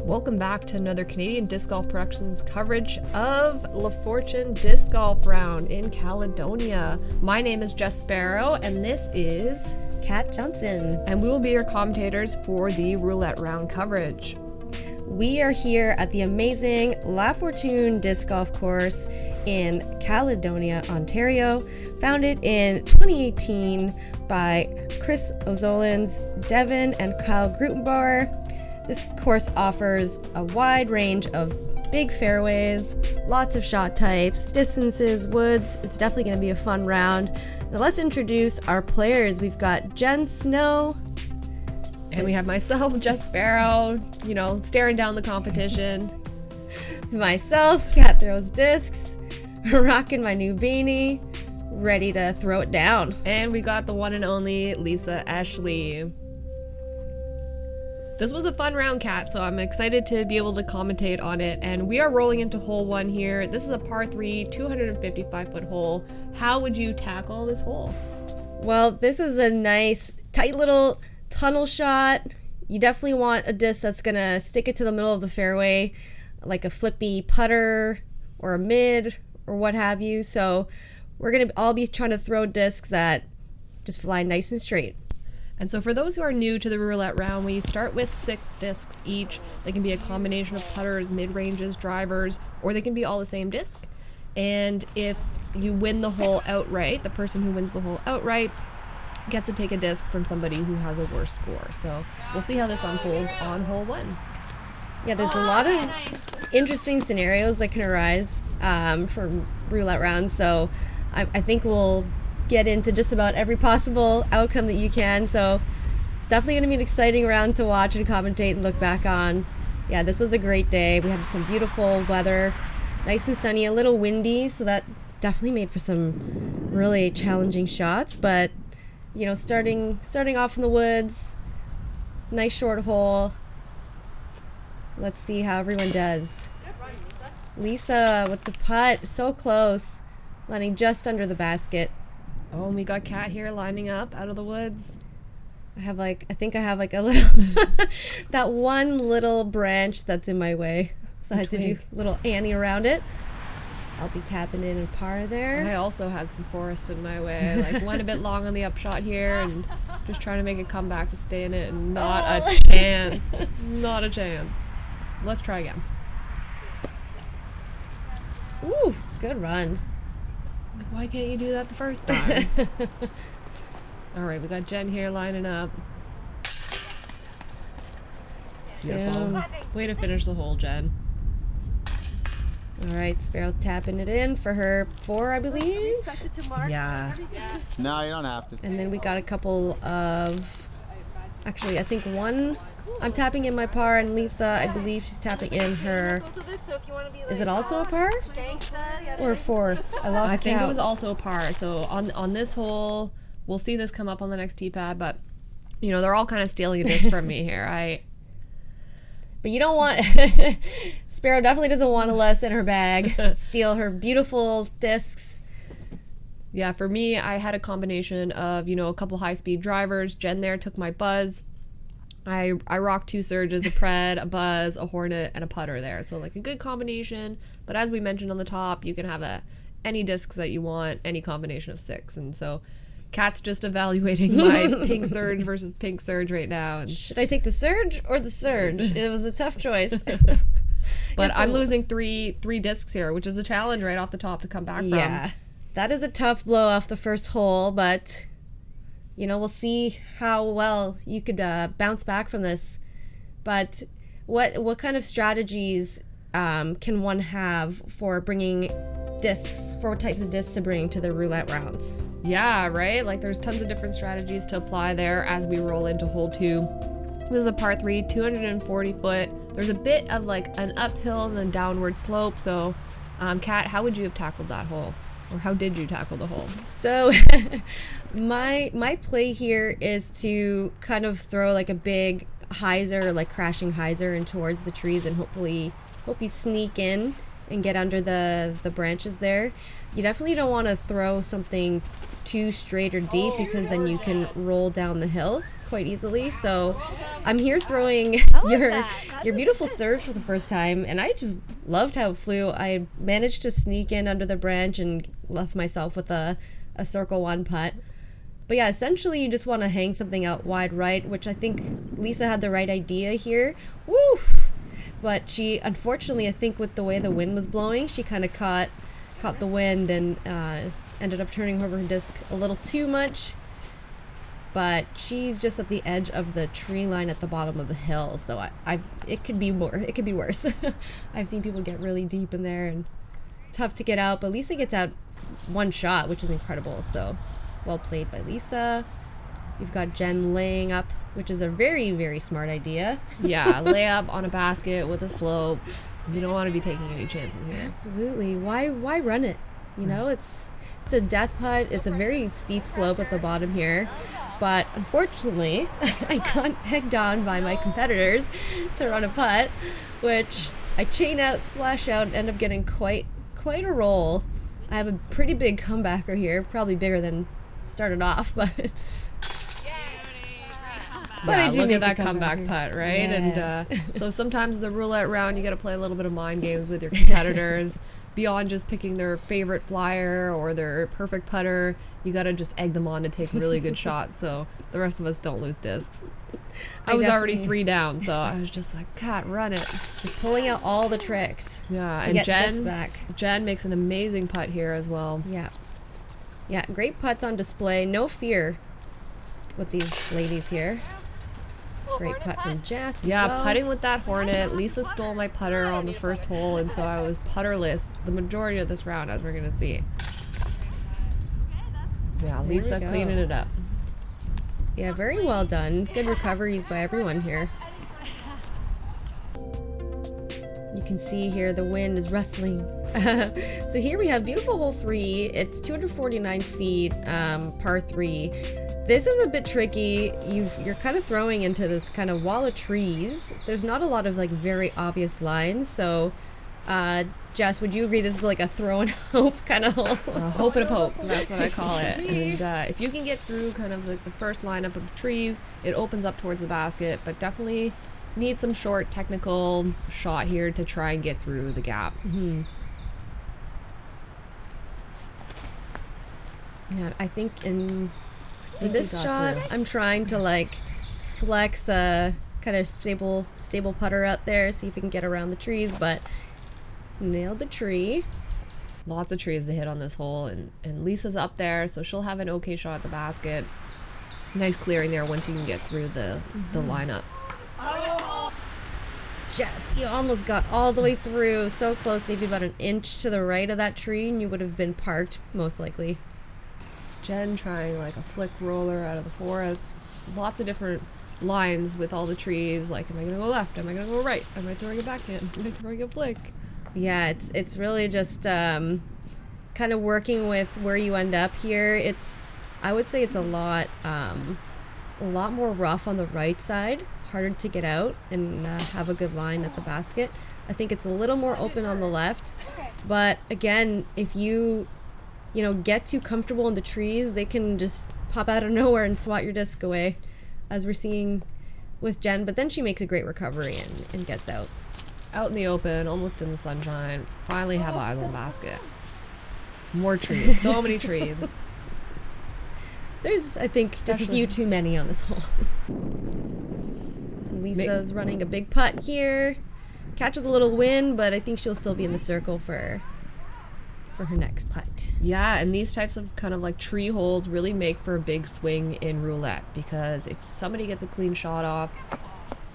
Welcome back to another Canadian Disc Golf Productions coverage of LaFortune Disc Golf Round in Caledonia. My name is Jess Sparrow, and this is Kat Johnson. And we will be your commentators for the Roulette Round coverage. We are here at the amazing LaFortune Disc Golf Course in Caledonia, Ontario, founded in 2018 by Chris O'Zolins, Devin and Kyle Grutenbauer. This course offers a wide range of big fairways, lots of shot types, distances, woods. It's definitely going to be a fun round. Now let's introduce our players. We've got Jen Snow. And we have myself, Jess Sparrow, staring down the competition. It's myself, Kat Throws Discs, rocking my new beanie, ready to throw it down. And we got the one and only Lisa Eschli. This was a fun round, Kat, so I'm excited to be able to commentate on it. And we are rolling into hole 1 here. This is a par 3, 255-foot hole. How would you tackle this hole? Well, this is a nice, tight little tunnel shot. You definitely want a disc that's going to stick it to the middle of the fairway, like a flippy putter or a mid or what have you. So we're going to all be trying to throw discs that just fly nice and straight. And so for those who are new to the roulette round, we start with 6 discs each. They can be a combination of putters, mid-ranges, drivers, or they can be all the same disc. And if you win the hole outright, the person who wins the hole outright gets to take a disc from somebody who has a worse score. So we'll see how this unfolds on hole 1. Yeah, there's a lot of interesting scenarios that can arise from roulette rounds. So I think we'll get into just about every possible outcome that you can. So definitely going to be an exciting round to watch and commentate and look back on. Yeah, this was a great day. We had some beautiful weather, nice and sunny, a little windy, so that definitely made for some really challenging shots. But starting off in the woods, nice short hole. Let's see how everyone does. Lisa with the putt, so close, landing just under the basket. Oh, and we got Kat here lining up out of the woods. I think I have a little, that one little branch that's in my way. So I had to do a little Annie around it. I'll be tapping in a par there. I also had some forest in my way. Went a bit long on the upshot here and just trying to make a comeback to stay in it, and not a chance. Not a chance. Let's try again. Ooh, good run. Why can't you do that the first time? All right, we got Jen here lining up. Beautiful. Way to finish the hole, Jen. All right, Sparrow's tapping it in for her 4, I believe. Yeah. No, you don't have to. And then we got a couple of, actually, I think one, I'm tapping in my par, and Lisa, I believe she's tapping in her, is it also a par? Or a 4? I think it was also a par. So on this hole, we'll see this come up on the next tee pad, but they're all kind of stealing a disc from me here. But you don't want, Sparrow definitely doesn't want a less in her bag. Steal her beautiful discs. Yeah, for me, I had a combination of, a couple high-speed drivers. Jen there took my buzz. I rocked 2 surges, a pred, a buzz, a hornet, and a putter there. So a good combination. But as we mentioned on the top, you can have any discs that you want, any combination of 6. And so Kat's just evaluating my pink surge versus pink surge right now. And should I take the surge or the surge? It was a tough choice. But I'm losing three discs here, which is a challenge right off the top to come back from. Yeah, that is a tough blow off the first hole, but we'll see how well you could bounce back from this. But what kind of strategies can one have for bringing discs, for what types of discs to bring to the roulette rounds? Yeah, right? There's tons of different strategies to apply there as we roll into hole 2. This is a par 3, 240 foot. There's a bit of an uphill and then downward slope. So, Kat, how would you have tackled that hole? Or how did you tackle the hole? So my play here is to kind of throw a big hyzer, crashing hyzer in towards the trees, and hope you sneak in and get under the branches there. You definitely don't want to throw something too straight or deep, because then you can roll down the hill. quite easily. So I'm here throwing your beautiful surge for the first time, and I just loved how it flew. I managed to sneak in under the branch and left myself with a circle one putt. But yeah, essentially you just want to hang something out wide right, which I think Lisa had the right idea here. Woof! But she, unfortunately, I think with the way the wind was blowing, she kind of caught the wind and ended up turning over her disc a little too much. But she's just at the edge of the tree line at the bottom of the hill, so it could be worse. I've seen people get really deep in there and tough to get out, but Lisa gets out one shot, which is incredible. So well played by Lisa. You've got Jen laying up, which is a very, very smart idea. Yeah, lay up on a basket with a slope. You don't want to be taking any chances here. Absolutely. Why run it? You know, it's a death putt. It's a very steep slope at the bottom here. But unfortunately, I got egged on by my competitors to run a putt, which I chain out, splash out, and end up getting quite a roll. I have a pretty big comebacker here, probably bigger than started off, but I do look at that comeback putt, right? Yeah. And so sometimes the roulette round, you got to play a little bit of mind games with your competitors. Beyond just picking their favorite flyer or their perfect putter, you got to just egg them on to take really good shots so the rest of us don't lose discs. I was already 3 down, so I was just like, God, run it. Just pulling out all the tricks. Yeah, to and get Jen makes an amazing putt here as well. Yeah. Yeah, great putts on display. No fear with these ladies here. Great putt from Jess. Yeah, as well. Putting with that Hornet. Lisa stole my putter on the first hole, and so I was putterless the majority of this round, as we're going to see. Yeah, Lisa cleaning it up. Yeah, very well done. Good recoveries by everyone here. You can see here the wind is rustling. So here we have beautiful hole 3. It's 249 feet, par 3. This is a bit tricky. You're kind of throwing into this kind of wall of trees. There's not a lot of like very obvious lines. So, Jess, would you agree this is like a throw and hope kind of hole? Hope and a poke, that's what I call it. And if you can get through kind of like the first lineup of trees, it opens up towards the basket, but definitely need some short technical shot here to try and get through the gap. Mm-hmm. Yeah, I think in this shot, I'm trying to like flex a kind of stable putter out there, see if we can get around the trees, but nailed the tree. Lots of trees to hit on this hole, and Lisa's up there, so she'll have an okay shot at the basket. Nice clearing there once you can get through the lineup. Jess, you almost got all the way through, so close, maybe about an inch to the right of that tree, and you would have been parked, most likely. Jen trying like a flick roller out of the forest. Lots of different lines with all the trees. Like, am I going to go left? Am I going to go right? Am I throwing a backhand? Am I throwing a flick? Yeah, it's really just kind of working with where you end up here. I would say it's a lot more rough on the right side, harder to get out and have a good line at the basket. I think it's a little more open on the left, but again, if you get too comfortable in the trees, they can just pop out of nowhere and swat your disc away, as we're seeing with Jen. But then she makes a great recovery and gets out. Out in the open, almost in the sunshine. Finally have eyes on the basket. More trees. So many trees. There's, I think, just a few too many on this hole. Lisa's running a big putt here. Catches a little wind, but I think she'll still be in the circle for her next putt. Yeah, and these types of kind of like tree holes really make for a big swing in roulette, because if somebody gets a clean shot off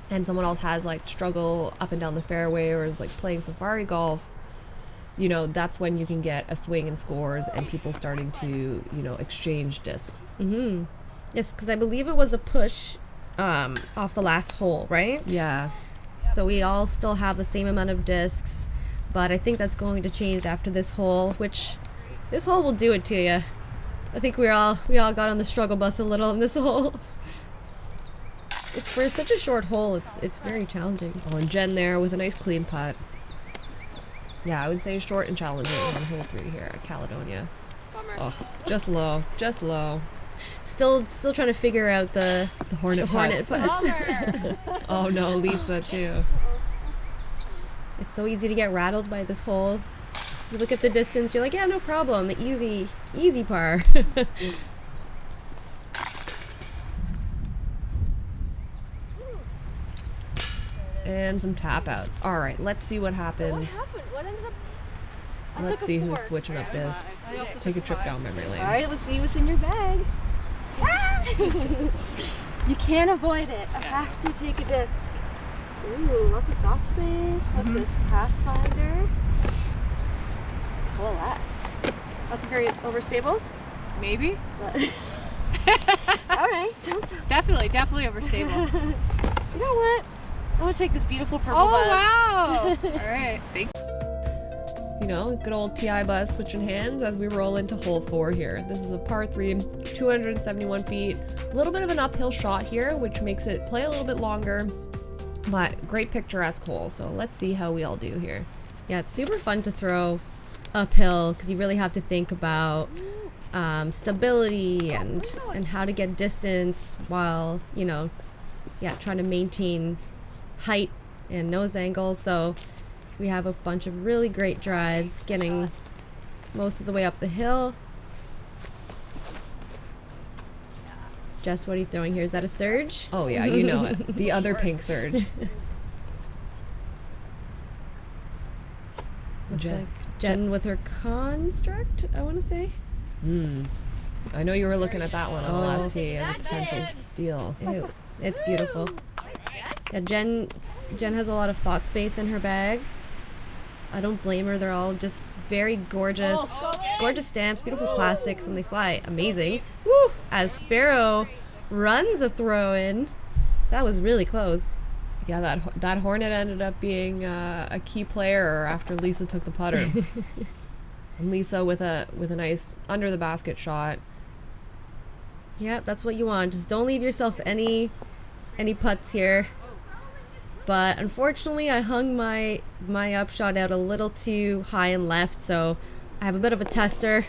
and someone else has like struggle up and down the fairway or is like playing safari golf, that's when you can get a swing in scores and people starting to, exchange discs. Mm-hmm. Yes, because I believe it was a push off the last hole, right? Yeah. So we all still have the same amount of discs. But I think that's going to change after this hole, which this hole will do it to you. I think we all got on the struggle bus a little in this hole. It's for such a short hole, it's very challenging. Oh, and Jen there with a nice clean putt. Yeah, I would say short and challenging on hole 3 here at Caledonia. Oh, just low. Still trying to figure out the hornet putts. Oh no, Lisa too. It's so easy to get rattled by this hole. You look at the distance, you're like, yeah, no problem. Easy par. And some tap outs. All right, let's see what happened. What happened? What ended up? Let's see who's switching up discs. Take a trip down memory lane. All right, let's see what's in your bag. You can't avoid it. I have to take a disc. Ooh, lots of box space. What's this? Pathfinder. Coalesce. That's very overstable. Maybe. All right. Definitely overstable. You know what? I'm gonna take this beautiful purple Oh buzz. wow! All right. Thanks. You know, good old TI bus switching hands as we roll into hole 4 here. This is a par 3, 271 feet. A little bit of an uphill shot here, which makes it play a little bit longer, but great picturesque hole. So let's see how we all do here. Yeah, it's super fun to throw uphill because you really have to think about stability and how to get distance while, you know, trying to maintain height and nose angle. So we have a bunch of really great drives getting most of the way up the hill. Jess, what are you throwing here? Is that a surge? Oh yeah, you know it. The other pink surge. Looks like Jen with her construct, I want to say. I know you were looking at that one on the last tee as a potential steal. Ew, it's beautiful. Yeah, Jen has a lot of thought space in her bag. I don't blame her. They're all just very gorgeous stamps, beautiful plastics, and they fly amazing. Woo! As Sparrow runs a throw in, that was really close. Yeah, that hornet ended up being a key player after Lisa took the putter. And Lisa with a nice under the basket shot. Yeah, that's what you want. Just don't leave yourself any putts here. But unfortunately, I hung my upshot out a little too high and left, so I have a bit of a tester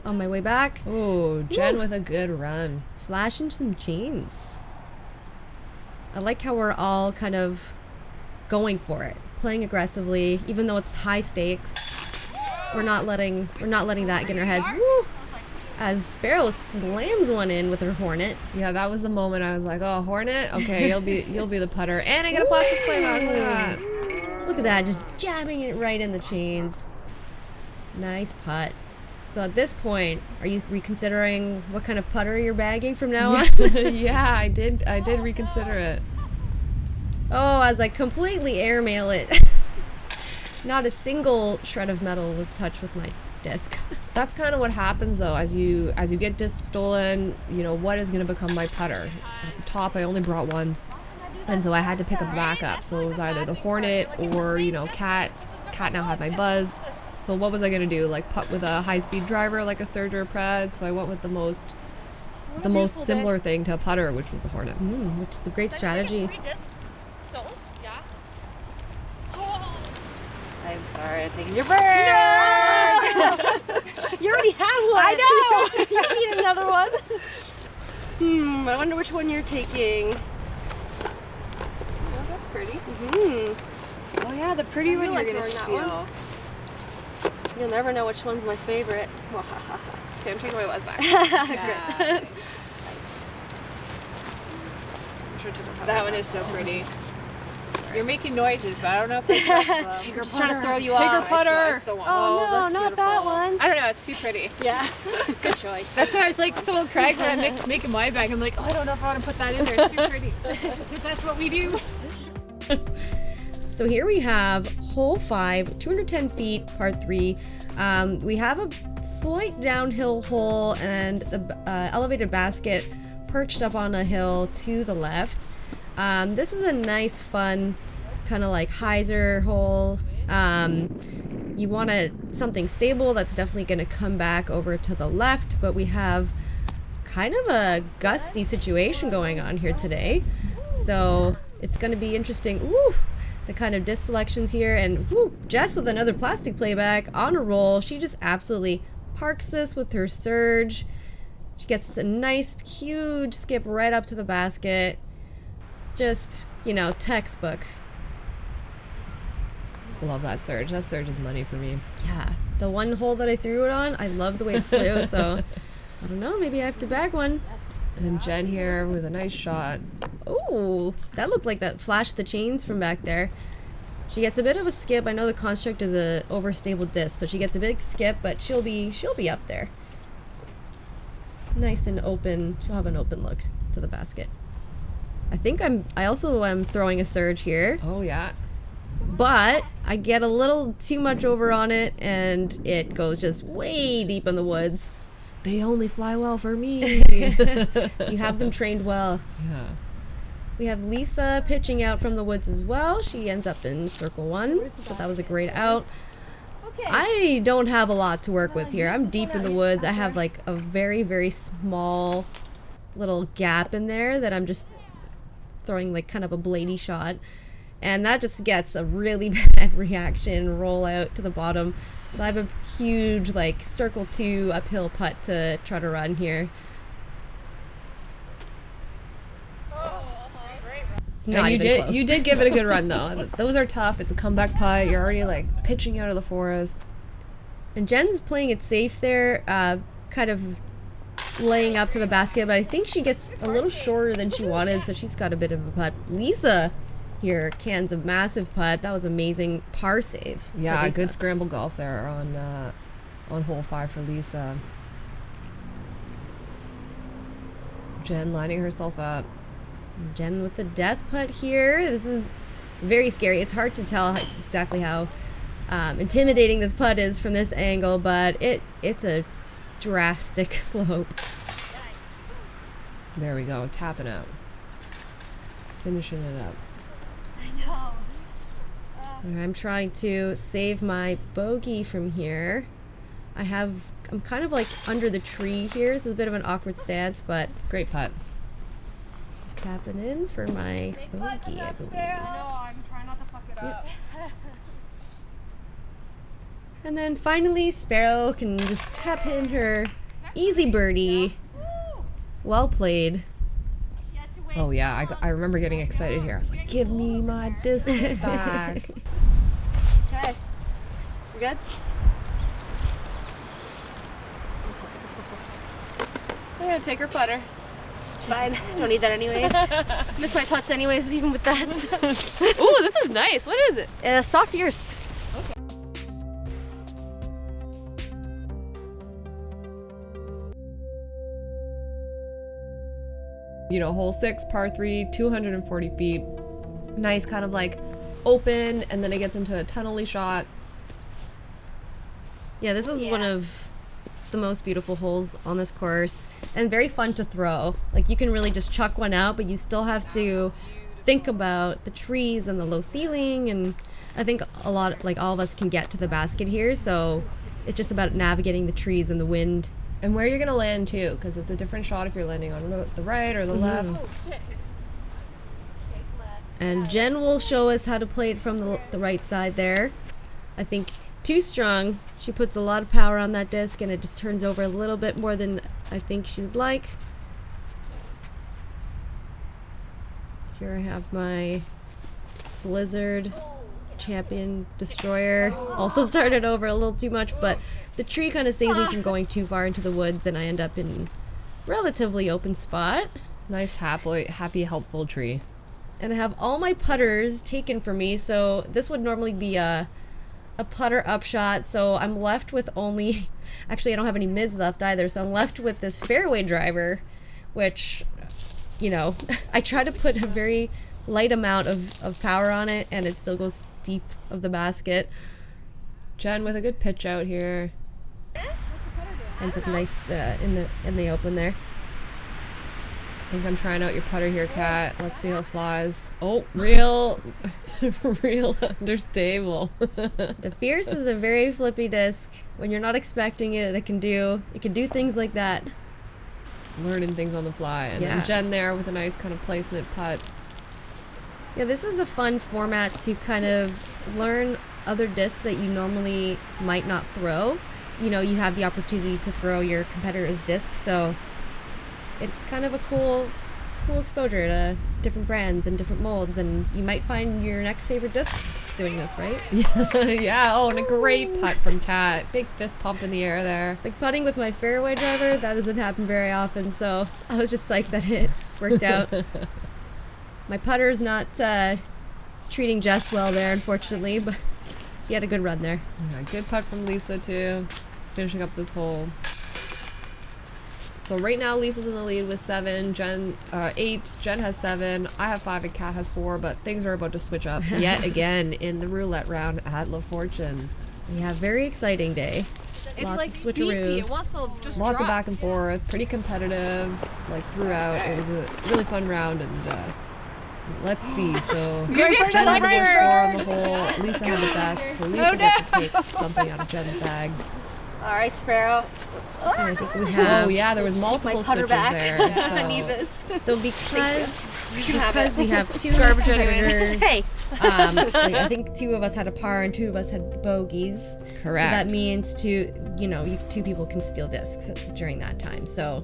on my way back. Oh, Jen with a good run. Flashing some chains. I like how we're all kind of going for it, playing aggressively, even though it's high stakes. We're not letting that get in our heads. Woo! As Sparrow slams one in with her hornet. Yeah, that was the moment I was like, oh, hornet? Okay, you'll be the putter. And I get a plastic playback. Look at that. Look at that, just jabbing it right in the chains. Nice putt. So at this point, are you reconsidering what kind of putter you're bagging from now on? Yeah, I did reconsider it. Oh, as I completely airmail it. Not a single shred of metal was touched with my disc. That's kind of what happens though, as you get disc stolen, you know, what is going to become my putter? At the top, I only brought one, and so I had to pick up a backup. So it was either the hornet or, you know, Cat now had my buzz. So what was I going to do? Like putt with a high-speed driver like a surge or a pred? So I went with the most similar thing to a putter, which was the hornet. Which is a great strategy. I'm sorry, I'm taking your bag. No! You already have one. I know. You don't need another one. I wonder which one you're taking. Oh, that's pretty. Oh yeah, the pretty one you're gonna steal. You'll never know which one's my favorite. It's okay, I'm taking my Wes back. Good. That one is so pretty. You're making noises, but I don't know if they trust them. Take her Just putter. trying to throw you Take off. her putter. I still want Oh, no, that's not beautiful. that one. I don't know, it's too pretty. Yeah. Good choice. That's why I was like, so Craig when I'm making my bag, I'm like, oh, I don't know if I want to put that in there. It's too pretty. Because that's what we do. So here we have hole 5, 210 feet, par 3. We have a slight downhill hole and the elevated basket perched up on a hill to the left. This is a nice, fun, kind of like hyzer hole. You want something stable that's definitely going to come back over to the left, but we have kind of a gusty situation going on here today. So it's going to be interesting. Woo! The kind of disc selections here, and woo, Jess with another plastic playback on a roll. She just absolutely parks this with her surge. She gets a nice, huge skip right up to the basket. Just, you know, textbook. Love that surge. That surge is money for me. Yeah. The one hole that I threw it on, I love the way it flew, so I don't know, maybe I have to bag one. And Jen here with a nice shot. Ooh, that looked like that flashed the chains from back there. She gets a bit of a skip. I know the construct is a overstable disc, so she gets a big skip, but she'll be up there. Nice and open. She'll have an open look to the basket. I also am throwing a surge here. Oh, yeah. But I get a little too much over on it, and it goes just way deep in the woods. They only fly well for me. You have them trained well. Yeah. We have Lisa pitching out from the woods as well. She ends up in circle 1, so that was a great out. I don't have a lot to work with here. I'm deep in the woods. I have like a very, very small little gap in there that I'm just throwing like kind of a bladey shot. And that just gets a really bad reaction, roll out to the bottom. So I have a huge like circle 2 uphill putt to try to run here. And you did give it a good run though. Those are tough. It's a comeback putt. You're already like pitching out of the forest. And Jen's playing it safe there, kind of laying up to the basket, but I think she gets a little shorter than she wanted, so she's got a bit of a putt. Lisa here cans a massive putt. That was amazing par save. Yeah, good scramble golf there on hole 5 for Lisa. Jen lining herself up. Jen with the death putt here. This is very scary. It's hard to tell exactly how intimidating this putt is from this angle, but it's a drastic slope. There we go, tapping out. Finishing it up. I'm trying to save my bogey from here. I'm kind of like under the tree here. This is a bit of an awkward stance, but great putt. Tapping in for my bogey, I believe. I'm trying not to fuck it up. And then finally, Sparrow can just tap in her easy birdie. Well played. Oh yeah, I remember getting excited here. I was like, give me my distance back. Okay. You good? I'm gonna take her putter. It's fine. Don't need that anyways. Miss my putts anyways, even with that. Ooh, this is nice. What is it? Soft ears. You know, hole 6, par 3, 240 feet. Nice kind of like open, and then it gets into a tunnely shot. Yeah, this is one of the most beautiful holes on this course, and very fun to throw. Like, you can really just chuck one out, but you still have to think about the trees and the low ceiling, and I think all of us can get to the basket here, so it's just about navigating the trees and the wind. And where you're gonna land too, because it's a different shot if you're landing on the right or the left. And Jen will show us how to play it from the right side there. I think too strong. She puts a lot of power on that disc, and it just turns over a little bit more than I think she'd like. Here I have my Blizzard Champion Destroyer. Also turned it over a little too much, but the tree kind of saves me from going too far into the woods, and I end up in relatively open spot. Nice, happy, helpful tree. And I have all my putters taken from me, so this would normally be a putter upshot, so I'm left with only... Actually, I don't have any mids left either, so I'm left with this fairway driver, which, you know, I try to put a very light amount of power on it, and it still goes deep of the basket. Jen with a good pitch out here. Ends up nice in the open there. I think I'm trying out your putter here, Kat. Let's see how it flies. Oh, real understable. The Fierce is a very flippy disc. When you're not expecting it, it can do things like that. Learning things on the fly. And then Jen there with a nice kind of placement putt. Yeah, this is a fun format to kind of learn other discs that you normally might not throw. You know, you have the opportunity to throw your competitor's discs, so it's kind of a cool exposure to different brands and different molds, and you might find your next favorite disc doing this, right? Yeah, oh, and a great putt from Kat. Big fist pump in the air there. It's like putting with my fairway driver. That doesn't happen very often, so I was just psyched that it worked out. My putter's not treating Jess well there, unfortunately, but she had a good run there. Yeah, good putt from Lisa, too. Finishing up this hole. So right now, Lisa's in the lead with 7, 8, Jen has 7, I have 5, and Kat has 4, but things are about to switch up yet again in the roulette round at LaFortune. Yeah, very exciting day. It's Lots like of switcheroos. It wants to just Lots of drop. back and forth, pretty competitive, like throughout. It was a really fun round, and let's see. So Jen had the low score on the hole. Lisa had the best, so Lisa gets to take something out of Jen's bag. All right, Sparrow. And I think we have. Oh yeah, there was multiple putter switches back. there. I need this. So because we have 2 Garbage competitors, Hey. like I think 2 of us had a par and 2 of us had bogeys. Correct. So that means 2 people can steal discs during that time. So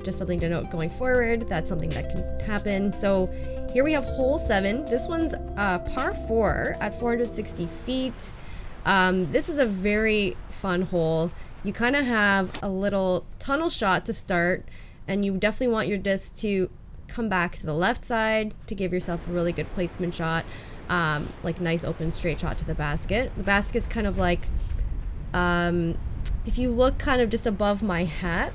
just something to note going forward. That's something that can happen. So here we have hole 7. This one's par 4 at 460 feet. This is a very fun hole. You kind of have a little tunnel shot to start, and you definitely want your disc to come back to the left side to give yourself a really good placement shot, like nice open straight shot to the basket. The basket's kind of like, if you look kind of just above my hat,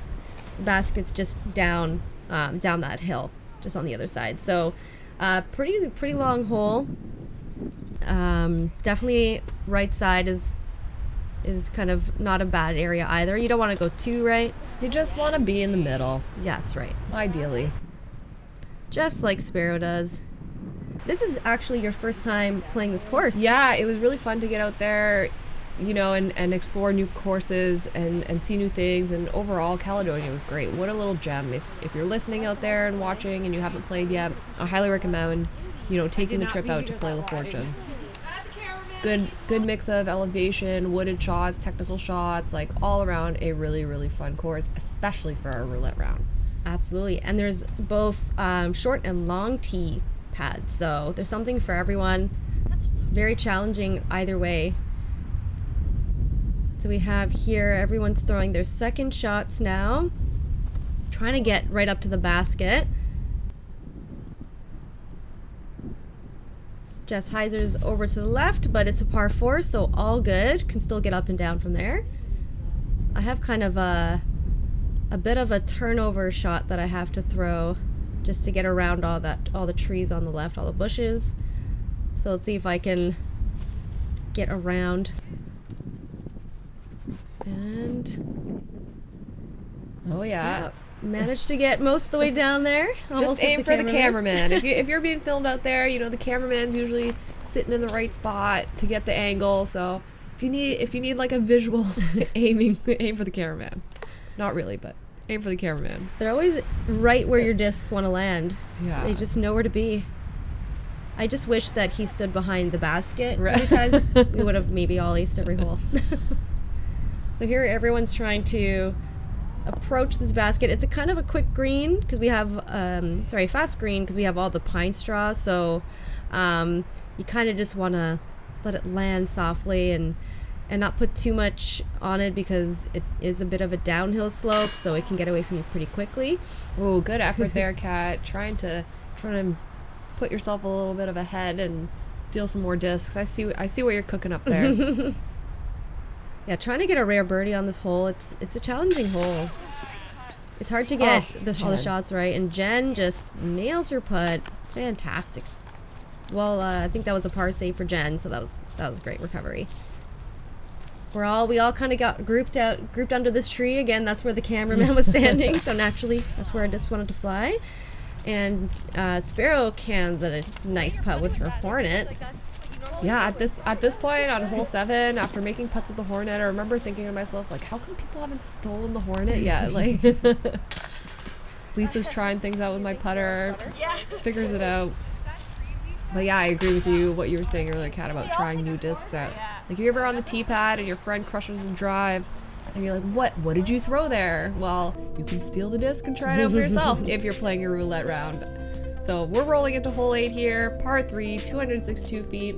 the basket's just down that hill, just on the other side. So pretty long hole. Definitely right side is kind of not a bad area either. You don't want to go too right. You just want to be in the middle, Yeah, that's right. ideally. Just like Sparrow does. This is actually your first time playing this course. Yeah, it was really fun to get out there, and explore new courses and see new things. And overall, Caledonia was great. What a little gem. If you're listening out there and watching and you haven't played yet, I highly recommend, taking the trip out to play LaFortune. Good mix of elevation, wooded shots, technical shots, like all around a really, really fun course, especially for our roulette round. Absolutely. And there's both short and long tee pads. So there's something for everyone. Very challenging either way. So we have here, everyone's throwing their second shots now. Trying to get right up to the basket. Jess Heiser's over to the left, but it's a par 4, so all good. Can still get up and down from there. I have kind of a bit of a turnover shot that I have to throw just to get around all the trees on the left, all the bushes. So let's see if I can get around. And Oh yeah. managed to get most of the way down there. Almost Just hit aim for the cameraman. cameraman. If you're being filmed out there, the cameraman's usually sitting in the right spot to get the angle. So if you need like a visual aim for the cameraman. Not really, but aim for the cameraman. They're always right where your discs want to land. Yeah. They just know where to be. I just wish that he stood behind the basket Right. because we would have maybe all aced every hole. So here everyone's trying to approach this basket. It's a kind of a quick green because we have, fast green because we have all the pine straw. So you kind of just want to let it land softly and not put too much on it because it is a bit of a downhill slope, so it can get away from you pretty quickly. Oh, good effort there, Kat. Trying to put yourself a little bit of ahead and steal some more discs. I see what you're cooking up there. Yeah, trying to get a rare birdie on this hole, it's a challenging hole. It's hard to get all the Jen. shots right, and Jen just nails her putt. Fantastic. Well, I think that was a par save for Jen, so that was a great recovery. We all kind of got grouped under this tree. Again, that's where the cameraman was standing, so naturally that's where our discs wanted to fly. And Sparrow cans at a nice putt with her Hornet. Yeah, at this point on hole 7, after making putts with the Hornet, I remember thinking to myself, like, how come people haven't stolen the Hornet yet? Like, Lisa's trying things out with my putter, figures it out. But yeah, I agree with you, what you were saying earlier, Kat, about trying new discs out. Like, if you're ever on the tee pad and your friend crushes a drive, And you're like, what did you throw there? Well, you can steal the disc and try it out for yourself if you're playing a roulette round. So we're rolling into hole 8 here, par 3, 262 feet.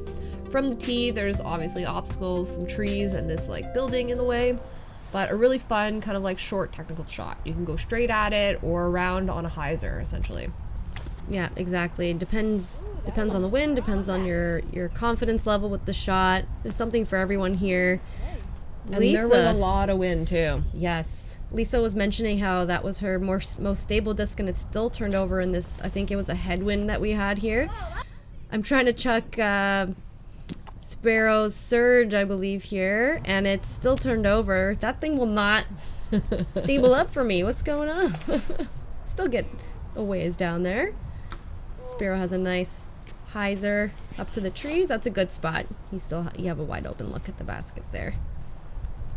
From the tee, there's obviously obstacles, some trees, and this like building in the way, but a really fun kind of like short technical shot. You can go straight at it or around on a hyzer, essentially. Yeah, exactly. It depends on the wind, depends on your confidence level with the shot. There's something for everyone here. And there was a lot of wind too. Yes. Lisa was mentioning how that was her most stable disc, and it still turned over in this, I think it was a headwind that we had here. I'm trying to chuck Sparrow's surge, I believe, here, and it's still turned over. That thing will not stable up for me. What's going on? Still get a ways down there. Sparrow has a nice hyzer up to the trees. That's a good spot. You have a wide open look at the basket there.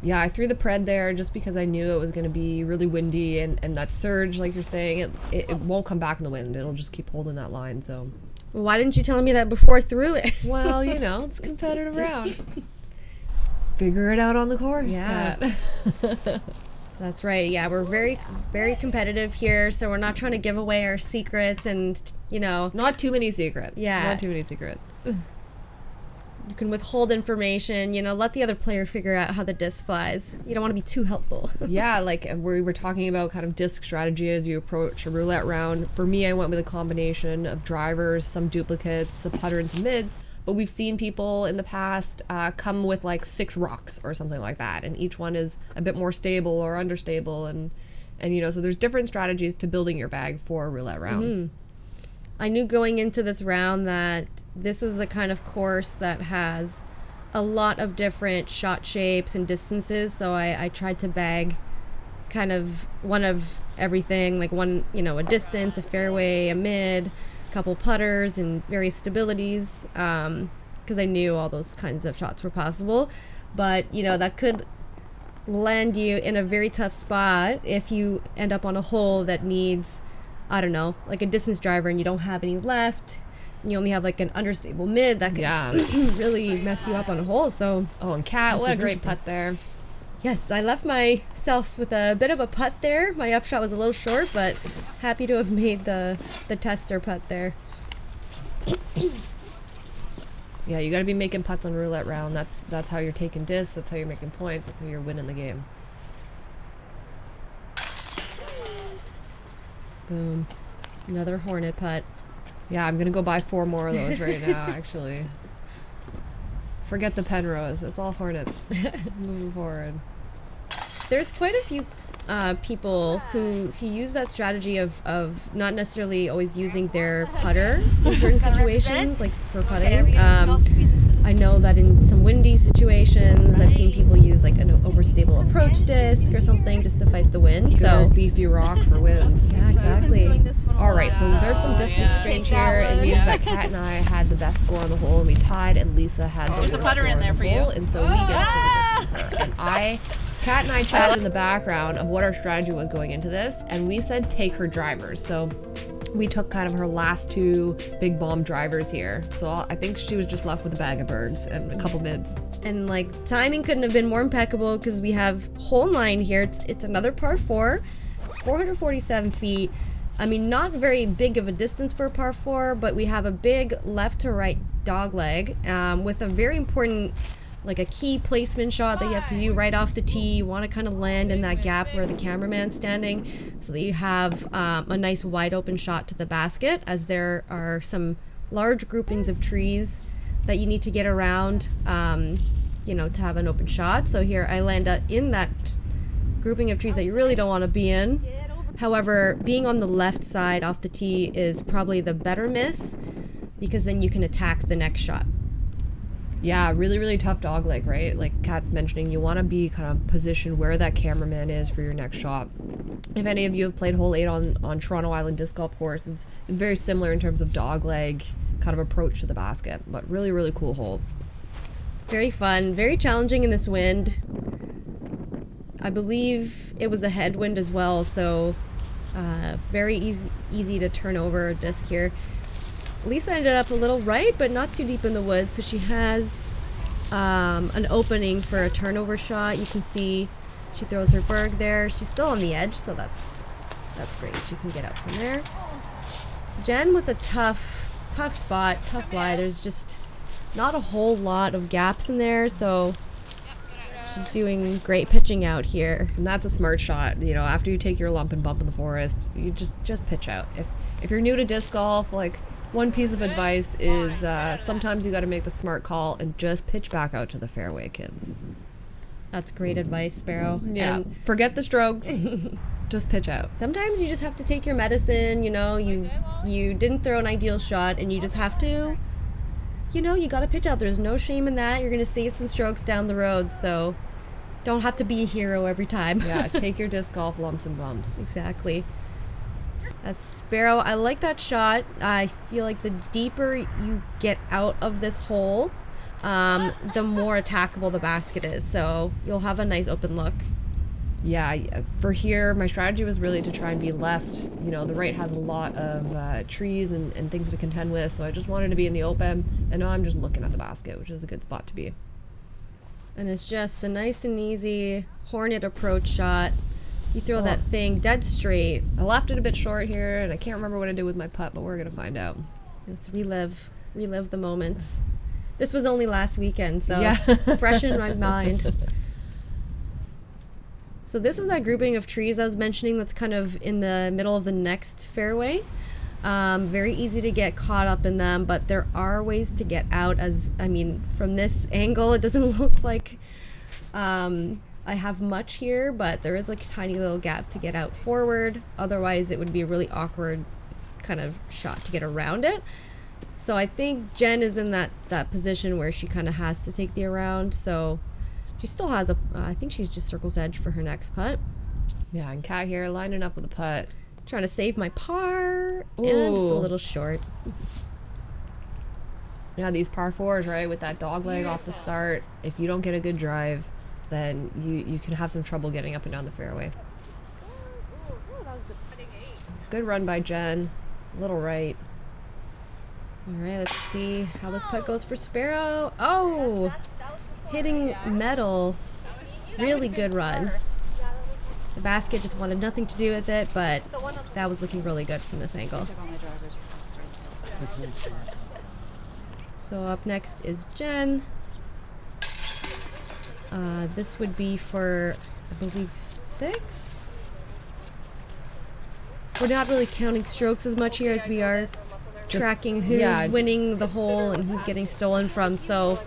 Yeah, I threw the pred there just because I knew it was going to be really windy, and that surge, like you're saying, it won't come back in the wind. It'll just keep holding that line, so... Well, why didn't you tell me that before I threw it? Well, you know, it's a competitive round. Figure it out on the course, yeah. Kat. That's right. Yeah, we're very, very competitive here, so we're not trying to give away our secrets and, you know... Not too many secrets. Yeah. Not too many secrets. You can withhold information, you know, let the other player figure out how the disc flies. You don't want to be too helpful. Yeah, like we were talking about kind of disc strategy as you approach a roulette round. For me, I went with a combination of drivers, some duplicates, a putter, and some mids. But we've seen people in the past come with like 6 rocks or something like that. And each one is a bit more stable or understable. And you know, so there's different strategies to building your bag for a roulette round. Mm-hmm. I knew going into this round that this is the kind of course that has a lot of different shot shapes and distances, so I tried to bag kind of one of everything, like one, you know, a distance, a fairway, a mid, a couple putters, and various stabilities, because I knew all those kinds of shots were possible. But, you know, that could land you in a very tough spot if you end up on a hole that needs... I don't know, like a distance driver and you don't have any left. You only have like an understable mid that can really mess you up on a hole. So and Kat, what a great putt there. Yes, I left myself with a bit of a putt there. My upshot was a little short, but happy to have made the tester putt there. Yeah, you got to be making putts on roulette round. That's how you're taking discs. That's how you're making points. That's how you're winning the game. Boom. Another hornet putt. Yeah, I'm going to go buy 4 more of those right now, actually. Forget the Penrose. It's all hornets. Moving forward. There's quite a few people who use that strategy of not necessarily always using their putter in certain situations, like for putting. I know that in some windy situations, I've seen people use like an overstable approach disc or something just to fight the wind. So beefy rock for wins. Yeah, exactly. All right, so there's some disc exchange here. It means that Kat and I had the best score on the hole, and we tied, and Lisa had the worst score on the hole, and so we get to take a disc from her. And Kat and I chatted in the background of what our strategy was going into this, and we said take her drivers. So we took kind of her last 2 big bomb drivers here. So I think she was just left with a bag of birds and a couple mids. And like timing couldn't have been more impeccable because we have hole 9 here. It's another par 4, 447 feet. I mean, not very big of a distance for a par 4, but we have a big left to right dog leg with a very important, like a key placement shot that you have to do right off the tee. You want to kind of land in that gap where the cameraman's standing so that you have a nice wide open shot to the basket, as there are some large groupings of trees that you need to get around, you know, to have an open shot. So here I land in that grouping of trees that you really don't want to be in. However, being on the left side off the tee is probably the better miss because then you can attack the next shot. Yeah, really, really tough dog leg, right? Like Kat's mentioning, you want to be kind of positioned where that cameraman is for your next shot. If any of you have played hole 8 on Toronto Island Disc Golf Course, it's very similar in terms of dog leg kind of approach to the basket, but really, really cool hole. Very fun, very challenging in this wind. I believe it was a headwind as well, so very easy to turn over a disc here. Lisa ended up a little right, but not too deep in the woods, so she has an opening for a turnover shot. You can see She throws her berg there. She's still on the edge, so that's great. She can get out from there. Jen with a tough spot, tough lie. There's just not a whole lot of gaps in there, so she's doing great pitching out here. And that's a smart shot. You know, after you take your lump and bump in the forest, you just pitch out. If you're new to disc golf, like, one piece of advice is sometimes you got to make the smart call and just pitch back out to the fairway, kids. That's great advice, Sparrow. Yeah. And forget the strokes. Just pitch out. sometimes you just have to take your medicine, you know, you didn't throw an ideal shot and you just have to, you know, you got to pitch out. There's no shame in that. You're going to save some strokes down the road, so don't have to be a hero every time. Yeah, take your disc golf lumps and bumps. Exactly. As Sparrow, I like that shot. I feel like the deeper you get out of this hole, the more attackable the basket is, so you'll have a nice open look. Yeah, for here, my strategy was really to try and be left. You know, the right has a lot of trees and things to contend with, so I just wanted to be in the open, and now I'm just looking at the basket, which is a good spot to be. And it's just a nice and easy hornet approach shot. You throw that thing dead straight. I left it a bit short here, and I can't remember what I did with my putt, but we're going to find out. Let's relive the moments. This was only last weekend, so Yeah. it's fresh in my mind. So this is that grouping of trees I was mentioning that's kind of in the middle of the next fairway. Very easy to get caught up in them, but there are ways to get out. From this angle, it doesn't look like I have much here, but there is like a tiny little gap to get out forward. Otherwise, it would be a really awkward kind of shot to get around it. So I think Jen is in that position where she kind of has to take the around. So she still has I think she's just circle's edge for her next putt. Yeah, and Kat here lining up with a putt. Trying to save my par, and just a little short. Yeah, these par fours, right, with that dog leg off the start, if you don't get a good drive, then you can have some trouble getting up and down the fairway. Good run by Jen. Little right. All right, let's see how this putt goes for Sparrow. Oh, hitting metal. Really good run. The basket just wanted nothing to do with it, but that was looking really good from this angle. So up next is Jen. This would be for, I believe, 6. We're not really counting strokes as much here as we are tracking who's winning the hole and who's getting stolen from. So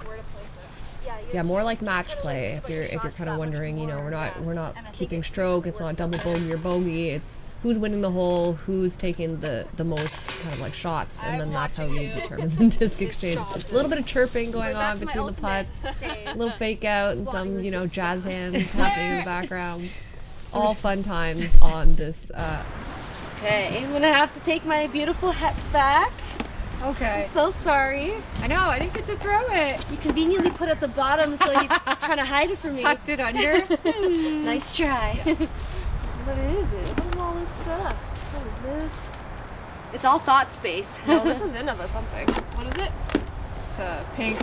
yeah, more like match play. If you're kind of wondering, you know, we're not keeping stroke. It's not double bogey or bogey. It's who's winning the hole, who's taking the most kind of like shots, and then that's how you determine the disc exchange. A little bit of chirping going on between the putts, a little fake out, and some, you know, jazz hands happening in the background. All fun times on this. Okay, I'm gonna have to take my beautiful hats back. Okay. I'm so sorry. I know, I didn't get to throw it. You conveniently put it at the bottom, so you're trying to hide it from me. Tucked it under. Nice try. What is it? What is all this stuff? What is this? It's all thought space. No, this is in of something. What is it? It's a pink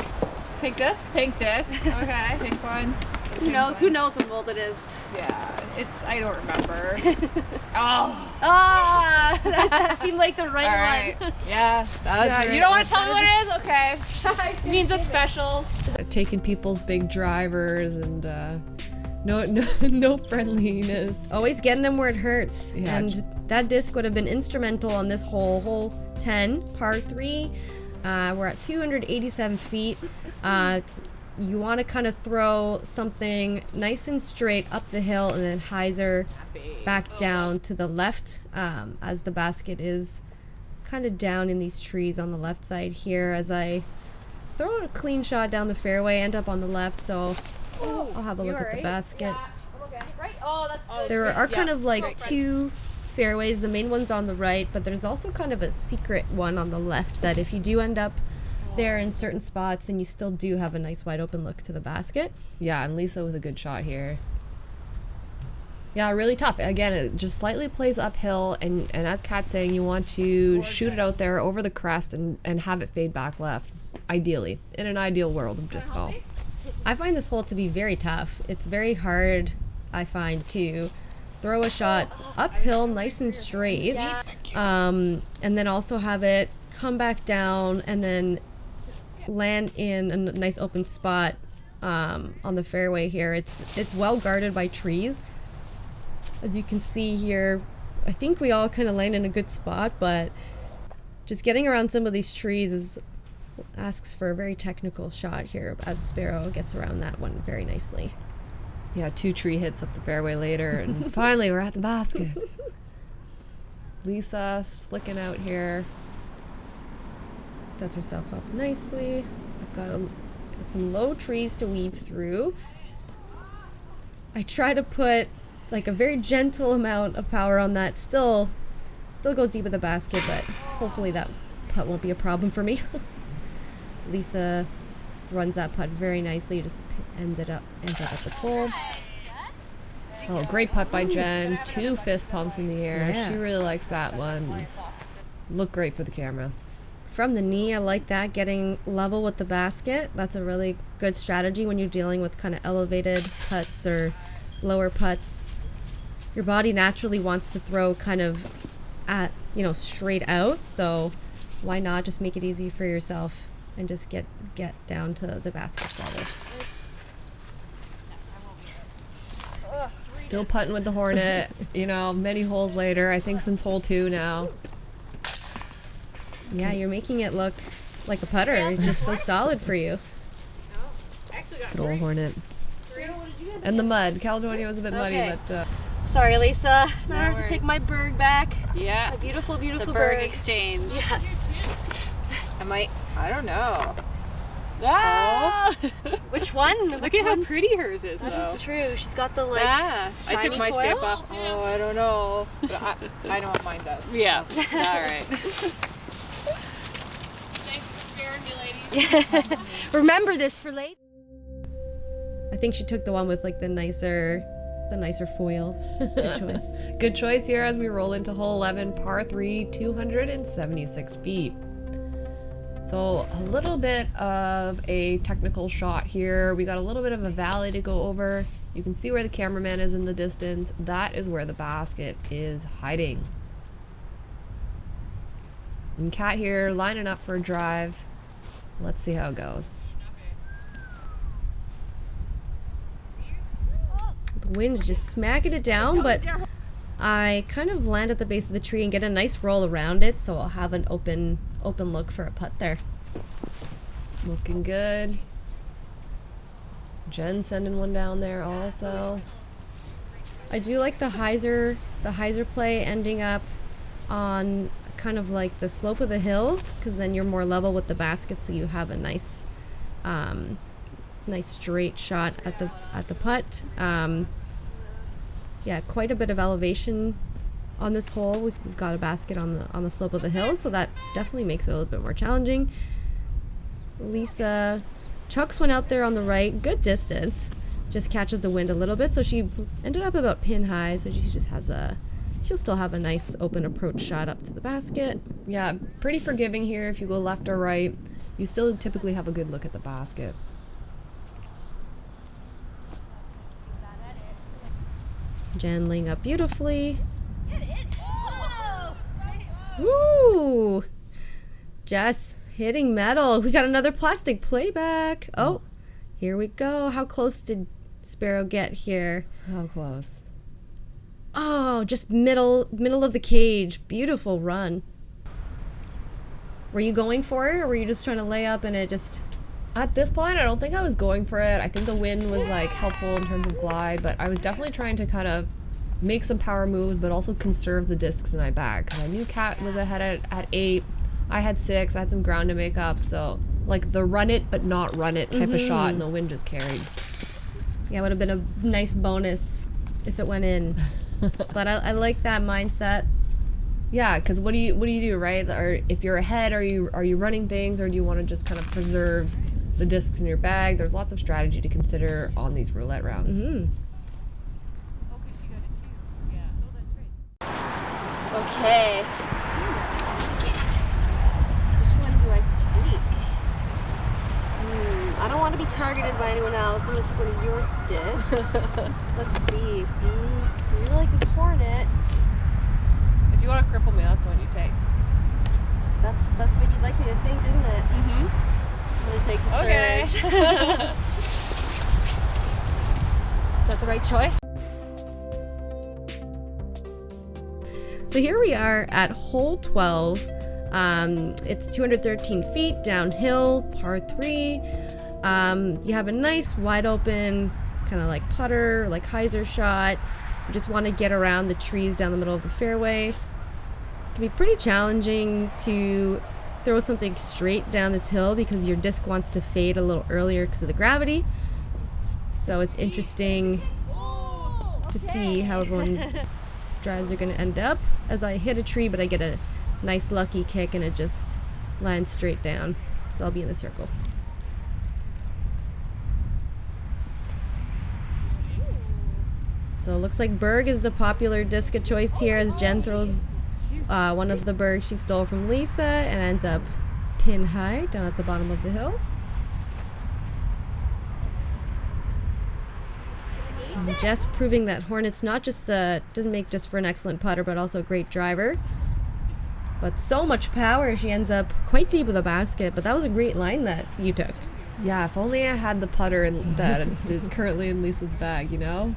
disc? Pink disc. Okay. Pink one. Who knows? Who knows what mold it is? Yeah, I don't remember. That seemed like the right one. Yeah, that's you don't want to tell me what it is? Okay. It means it's special. Taking people's big drivers and no friendliness. always getting them where it hurts. Yeah. And that disc would have been instrumental on this hole 10, par 3. We're at 287 feet. You want to kind of throw something nice and straight up the hill and then hyzer back down to the left, as the basket is kind of down in these trees on the left side here. As I throw a clean shot down the fairway, end up on the left, so I'll have a look at the basket. There are kind of like 2 fairways. The main one's on the right, but there's also kind of a secret one on the left that if you do end up there in certain spots, and you still do have a nice wide open look to the basket. Yeah, and Lisa with a good shot here. Yeah, really tough. Again, it just slightly plays uphill, and as Kat's saying, you want to shoot it out there over the crest and have it fade back left, ideally, in an ideal world of disc golf. I find this hole to be very tough. It's very hard I find, to throw a shot uphill nice and straight, and then also have it come back down and then land in a nice open spot on the fairway here. It's well guarded by trees. As you can see here, I think we all kind of land in a good spot, but just getting around some of these trees asks for a very technical shot here, as Sparrow gets around that one very nicely. Yeah, 2 tree hits up the fairway later, and finally we're at the basket. Lisa's flicking out here. Sets herself up nicely. I've got some low trees to weave through. I try to put like a very gentle amount of power on that. Still goes deep in the basket, but hopefully that putt won't be a problem for me. Lisa runs that putt very nicely, just ends up at the pole. Oh, great putt by Jen. 2 fist pumps in the air. Yeah. She really likes that one. Look great for the camera. From the knee, I like that, getting level with the basket. That's a really good strategy when you're dealing with kind of elevated putts or lower putts. Your body naturally wants to throw kind of at, straight out, so why not just make it easy for yourself and just get down to the basket's level. Still putting with the Hornet, many holes later. I think since hole 2 now. Yeah, you're making it look like a putter. It's just so solid for you. Good old Hornet. And the mud. Caledonia was a bit muddy, Okay. but... Sorry, Lisa. Now I have to worries. take my berg back. Yeah. My beautiful, It's beautiful a berg berg. exchange. Yes. I don't know. Ah! Which one? Look Which at how one? pretty hers is, though. That's true. She's got the Yeah, I shiny took my foil? stamp off. Oh, I don't know. But I know what mine does. Yeah. All right. Thanks for sparing me, ladies. Remember this for later. I think she took the one with like the nicer foil. Good choice. Good choice here as we roll into hole 11, par 3, 276 feet. So a little bit of a technical shot here. We got a little bit of a valley to go over. You can see where the cameraman is in the distance. That is where the basket is hiding. And Kat here lining up for a drive. Let's see how it goes. The wind's just smacking it down, but I kind of land at the base of the tree and get a nice roll around it, so I'll have an open look for a putt there. Looking good. Jen sending one down there also. I do like the hyzer play ending up on kind of like the slope of the hill, because then you're more level with the basket, so you have a nice straight shot at the putt. Yeah, quite a bit of elevation on this hole. We've got a basket on the slope of the hill, so that definitely makes it a little bit more challenging. Lisa chucks one out there on the right, good distance, just catches the wind a little bit, so she ended up about pin high, so she just has she'll still have a nice open approach shot up to the basket. Yeah, pretty forgiving here if you go left or right. You still typically have a good look at the basket. Jen laying up beautifully. Woo! Jess hitting metal. We got another plastic playback. Oh, here we go. How close did Sparrow get here? How close? Oh, just middle of the cage. Beautiful run. Were you going for it, or were you just trying to lay up and it just... At this point, I don't think I was going for it. I think the wind was like helpful in terms of glide, but I was definitely trying to kind of make some power moves, but also conserve the discs in my bag. Because I knew Kat was ahead at 8. I had 6. I had some ground to make up. So like the run it but not run it type of shot, and the wind just carried. Yeah, it would have been a nice bonus if it went in. But I like that mindset. Yeah, because what do you do, right? Or if you're ahead, are you running things, or do you want to just kind of preserve the discs in your bag? There's lots of strategy to consider on these roulette rounds. Okay. Which one do I take? don't want to be targeted by anyone else. I'm going to take one of your discs. Let's see. I really like this hornet. If you want to cripple me, that's the one you take. That's what you'd like me to think, isn't it? I'm going to take the surge. Okay. Is that the right choice? So here we are at hole 12. It's 213 feet downhill, par 3. You have a nice wide open kind of like putter, like hyzer shot. You just want to get around the trees down the middle of the fairway. It can be pretty challenging to throw something straight down this hill because your disc wants to fade a little earlier because of the gravity. So it's interesting to see how everyone's drives are going to end up. As I hit a tree, but I get a nice lucky kick and it just lands straight down. So I'll be in the circle. So it looks like Berg is the popular disc of choice here as Jen throws one of the Bergs she stole from Lisa and ends up pin high down at the bottom of the hill. And Jess proving that Hornet's not just doesn't make just for an excellent putter, but also a great driver. But so much power, she ends up quite deep with a basket. But that was a great line that you took. Yeah, if only I had the putter that is currently in Lisa's bag, you know?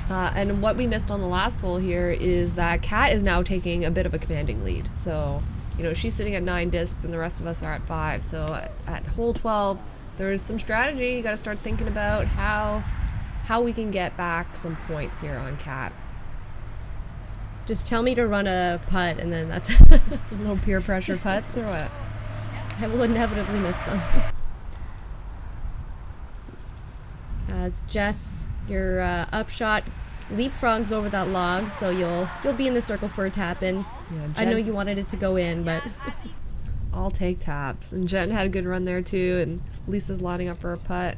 And what we missed on the last hole here is that Kat is now taking a bit of a commanding lead. So, you know, she's sitting at 9 discs and the rest of us are at 5. So at hole 12, there's some strategy. You got to start thinking about how we can get back some points here on Kat. Just tell me to run a putt and then that's Little peer pressure putts or what? I will inevitably miss them. As Jess, your upshot leapfrogs over that log, so you'll be in the circle for a tap in. Yeah, I know you wanted it to go in, but I'll take taps. And Jen had a good run there too, and Lisa's lining up for a putt.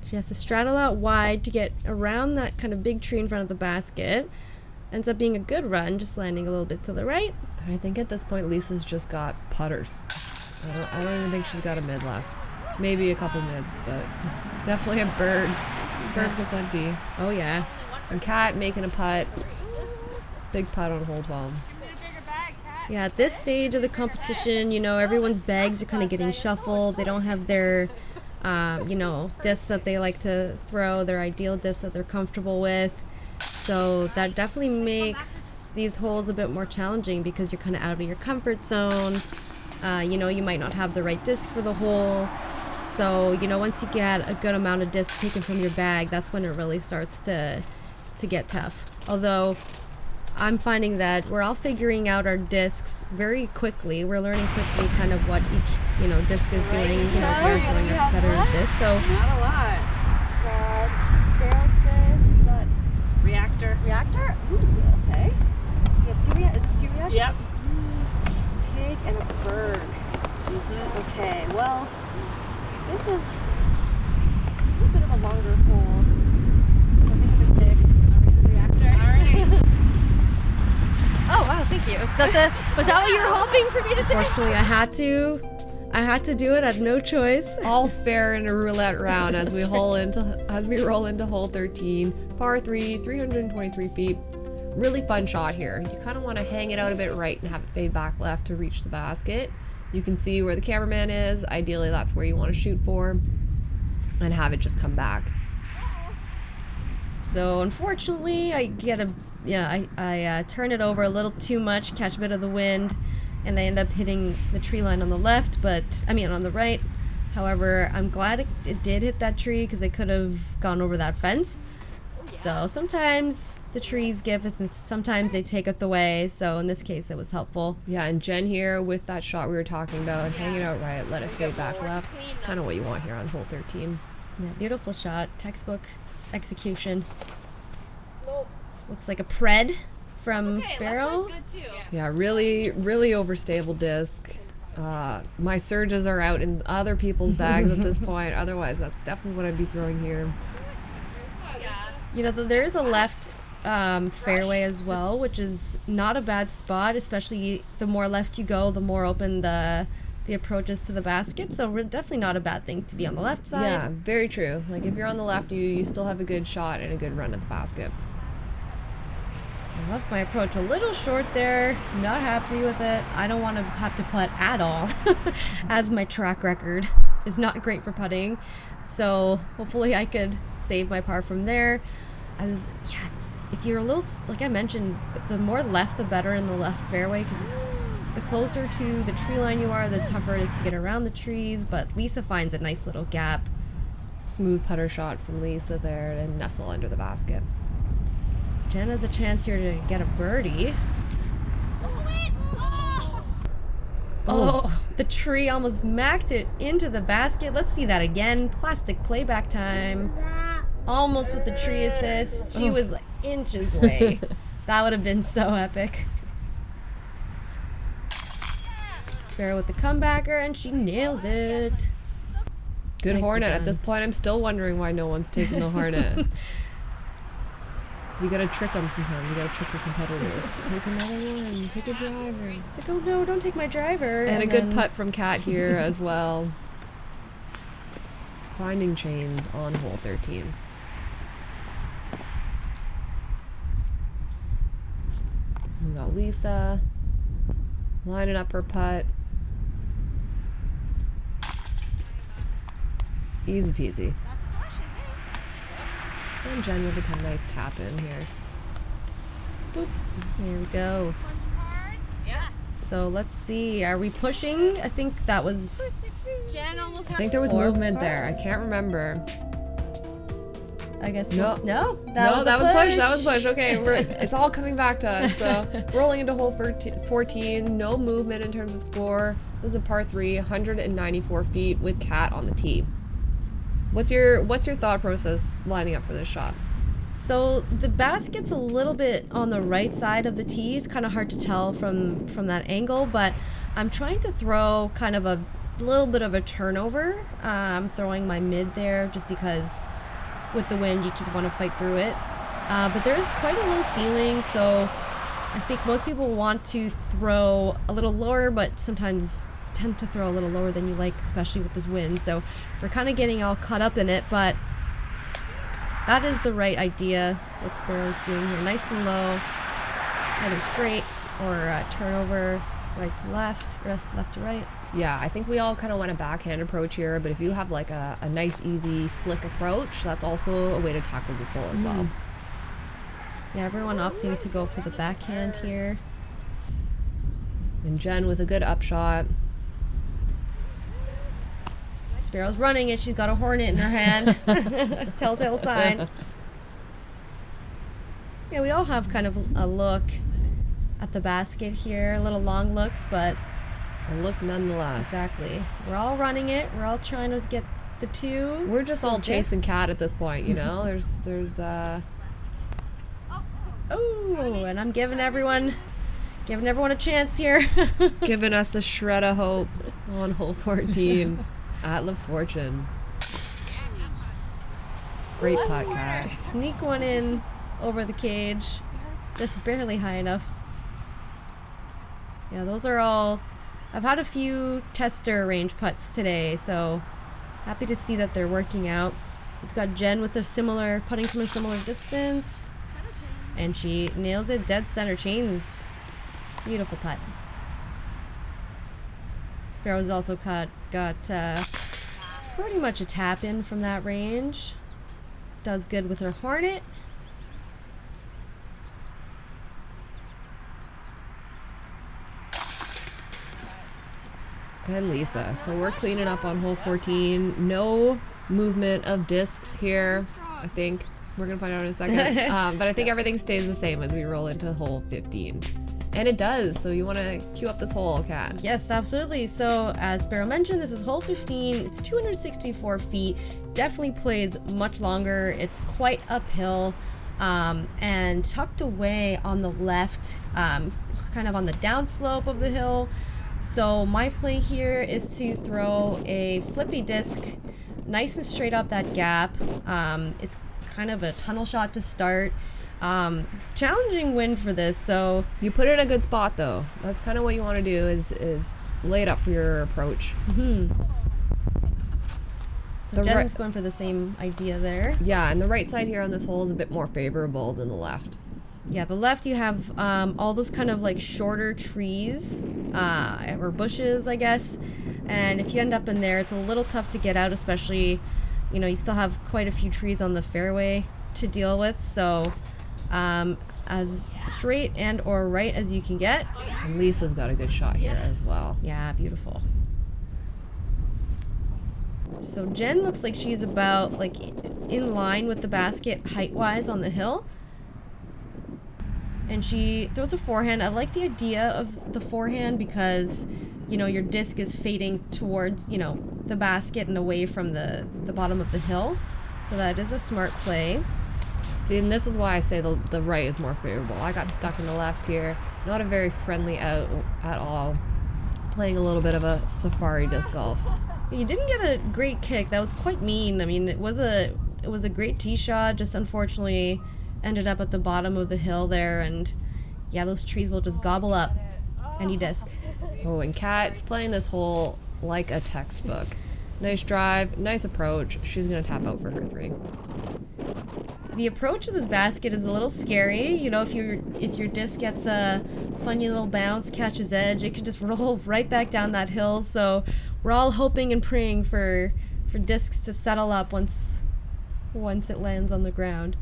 she has to straddle out wide to get around that kind of big tree in front of the basket. Ends up being a good run, just landing a little bit to the right. And I think at this point Lisa's just got putters. I don't even think she's got a mid left. Maybe a couple mids, but definitely a Bergs. Bergs aplenty. Oh yeah. And Kat making a putt. Big putt on hole 12. Yeah, at this stage of the competition, you know, everyone's bags are kind of getting shuffled. They don't have their, discs that they like to throw, their ideal discs that they're comfortable with. So that definitely makes these holes a bit more challenging because you're kind of out of your comfort zone. You might not have the right disc for the hole. So, once you get a good amount of discs taken from your bag, that's when it really starts to get tough. Although I'm finding that we're all figuring out our discs very quickly. We're learning quickly kind of what each, disc is doing, if you're throwing a competitor's disc. So Not a lot. Got Sparrow's disc. We got Reactor. reactor. Ooh, okay. You have 2 reactors. Is this 2 reactors? Yep. Pig and a bird. Okay, well, this is a bit of a longer hole. I think I'm gonna take a reactor. Alright. Oh wow, thank you. Was that what you were hoping for me to take? unfortunately, I had to do it. I had no choice. All spare in a roulette round as we roll into hole 13, par 3, 323 feet. Really fun shot here. You kind of want to hang it out a bit right and have it fade back left to reach the basket. You can see where the cameraman is. Ideally, that's where you want to shoot for, and have it just come back. So unfortunately, I turn it over a little too much, catch a bit of the wind, and I end up hitting the tree line on the on the right. However, I'm glad it did hit that tree because it could have gone over that fence. So sometimes the trees give us, and sometimes they take us away. So in this case, it was helpful. Yeah, and Jen here with that shot we were talking about, hang it out right, let it fade back left. It's kind of what you want here on hole 13. Yeah, beautiful shot, textbook execution. Looks like a pred from Sparrow. Yeah, really, really overstable disc. My surges are out in other people's bags at this point. Otherwise, that's definitely what I'd be throwing here. There is a left fairway as well, which is not a bad spot, especially the more left you go, the more open the the approaches to the basket, so we're definitely not a bad thing to be on the left side. Yeah, very true. Like if you're on the left, you still have a good shot and a good run at the basket. I left my approach a little short there. Not happy with it. I don't want to have to putt at all, as my track record is not great for putting. So hopefully I could save my par from there. As yes, if you're a little, like I mentioned, the more left, the better in the left fairway, because the closer to the tree line you are, the tougher it is to get around the trees. But Lisa finds a nice little gap. Smooth putter shot from Lisa there to nestle under the basket. Jen has a chance here to get a birdie. Oh, the tree almost smacked it into the basket. Let's see that again. Plastic playback time. Almost with the tree assist. She was like inches away. That would have been so epic. Sparrow with the comebacker, and she nails it. Good Nicely Hornet. done. At this point, I'm still wondering why no one's taking the Hornet. You gotta trick them sometimes. You gotta trick your competitors. Take another one. Take a driver. It's like, oh no, don't take my driver. And a good then- putt from Kat here as well. Finding chains on hole 13. We got Lisa lining up her putt. Easy peasy. And Jen with a nice tap in here. Boop. There we go. So let's see. Are we pushing? I think that was. I think there was Four. movement there. I can't remember. I guess No. no. That was push. That was push. Okay, it's all coming back to us. So rolling into hole 14, no movement in terms of score. This is a par 3, 194 feet with Kat on the tee. What's your thought process lining up for this shot? So the basket's a little bit on the right side of the tee. It's kind of hard to tell from that angle, but I'm trying to throw kind of a little bit of a turnover. I'm throwing my mid there just because with the wind you just want to fight through it. But there is quite a low ceiling, so I think most people want to throw a little lower, but sometimes tend to throw a little lower than you like, especially with this wind. So we're kind of getting all caught up in it, but that is the right idea, what Sparrow's doing here. Nice and low, either straight or turnover, right to left, left to right. Yeah, I think we all kind of want a backhand approach here, but if you have like a nice, easy flick approach, that's also a way to tackle this hole as well. Yeah, everyone opting to go for the backhand here. And Jen with a good upshot. Sparrow's running it. She's got a Hornet in her hand. Telltale sign. Yeah, we all have kind of a look at the basket here. A little long looks, but A look nonetheless. exactly. We're all running it. We're all trying to get the two. We're just So all chasing just- Kat at this point, you know? There's Oh, and I'm giving everyone a chance here. giving us a shred of hope on hole 14 at LaFortune. Great putt, Kat. Sneak one in over the cage. Just barely high enough. Yeah, those are all. I've had a few tester range putts today, so happy to see that they're working out. We've got Jen with a similar, putting from a similar distance. And she nails it dead center, chains. Beautiful putt. Sparrow's also got pretty much a tap in from that range. Does good with her Hornet. And Lisa. So we're cleaning up on hole 14. No movement of discs here, I think. We're going to find out in a second. But I think everything stays the same as we roll into hole 15. And it does, so you want to cue up this hole, Kat. Yes, absolutely. So as Sparrow mentioned, this is hole 15. It's 264 feet. Definitely plays much longer. It's quite uphill and tucked away on the left, kind of on the downslope of the hill. So my play here is to throw a flippy disc nice and straight up that gap. It's kind of a tunnel shot to start. Challenging wind for this, so You put it in a good spot, though. That's kind of what you want to do is lay it up for your approach. So Jen's going for the same idea there. Yeah, and the right side here on this hole is a bit more favorable than the left. Yeah, the left you have all those kind of like shorter trees or bushes, I guess. And if you end up in there, it's a little tough to get out, especially, you know, you still have quite a few trees on the fairway to deal with. So as straight and or right as you can get. And Lisa's got a good shot here as well. Yeah, beautiful. So Jen looks like she's about like in line with the basket height-wise on the hill. And she throws a forehand. I like the idea of the forehand because, you know, your disc is fading towards, you know, the basket and away from the bottom of the hill. So that is a smart play. See, and this is why I say the right is more favorable. I got stuck in the left here. Not a very friendly out at all. Playing a little bit of a safari disc golf. You didn't get a great kick. That was quite mean. I mean, it was a great tee shot. Just unfortunately ended up at the bottom of the hill there, and yeah, those trees will just gobble up any disc. Oh, and Kat's playing this hole like a textbook. Nice drive, nice approach. She's gonna tap out for her 3. The approach to this basket is a little scary. You know, if your disc gets a funny little bounce, catches edge, it could just roll right back down that hill. So we're all hoping and praying for discs to settle up once it lands on the ground.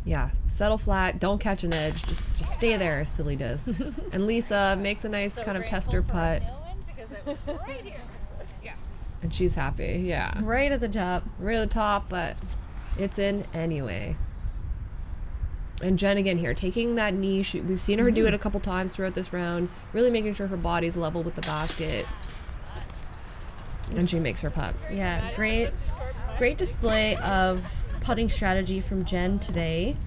Yeah, settle flat, don't catch an edge, just stay there, silly disc. And Lisa makes a nice kind of tester putt. And she's happy, yeah. Right at the top. Right at the top, but it's in anyway. And Jen again here, taking that knee. We've seen her do it a couple times throughout this round, really making sure her body's level with the basket. And she makes her putt. Yeah, great display of putting strategy from Jen today.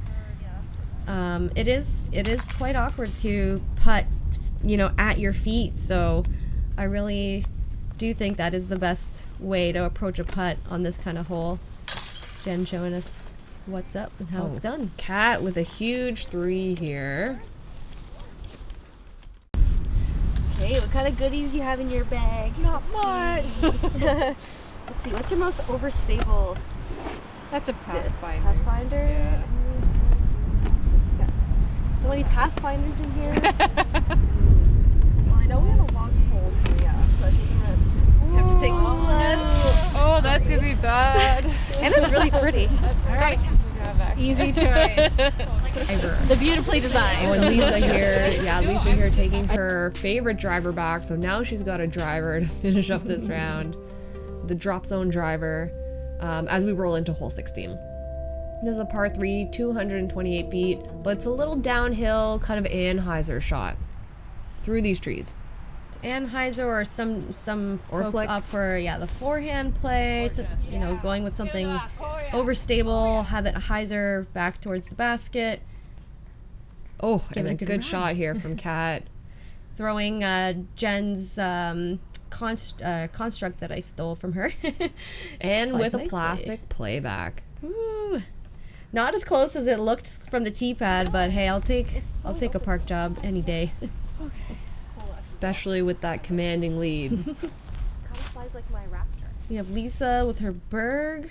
It is quite awkward to putt, you know, at your feet. So I really do think that is the best way to approach a putt on this kind of hole. Jen showing us what's up and how it's done. Kat with a huge 3 here. Okay, what kind of goodies you have in your bag? Not much. Let's see, what's your most overstable That's a Pathfinder. Pathfinder? Yeah. It's got so many Pathfinders in here. Well, I know we have a long hole to so I think we're gonna have to take this one. Oh, that's gonna be bad. And it's really pretty. All right. Easy choice. The beautifully designed. Oh, and Lisa here taking her favorite driver back. So now she's got a driver to finish up this round. The drop zone driver as we roll into hole 16. This is a par 3, 228 feet, but it's a little downhill, kind of Anheuser shot through these trees. Anheuser or some Or folks flick. opt for the forehand play to, you know, going with something overstable, have it hyzer back towards the basket. Oh, Give and it a a good good run. shot here from Kat. Throwing Jen's construct that I stole from her. And Slice with a nicely. plastic playback. Ooh. Not as close as it looked from the tee pad, but hey, I'll take a park job any day. Especially with that commanding lead. Kind of flies like my raptor. We have Lisa with her Berg.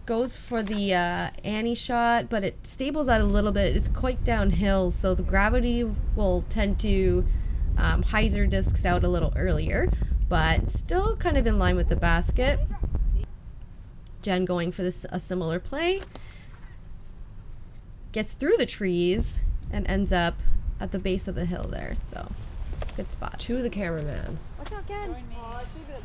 Goes for the Annie shot, but it stables out a little bit. It's quite downhill, so the gravity will tend to hyzer discs out a little earlier, but still kind of in line with the basket. Jen going for a similar play. Gets through the trees and ends up at the base of the hill there, so good spot. To the cameraman. Watch out, Jen.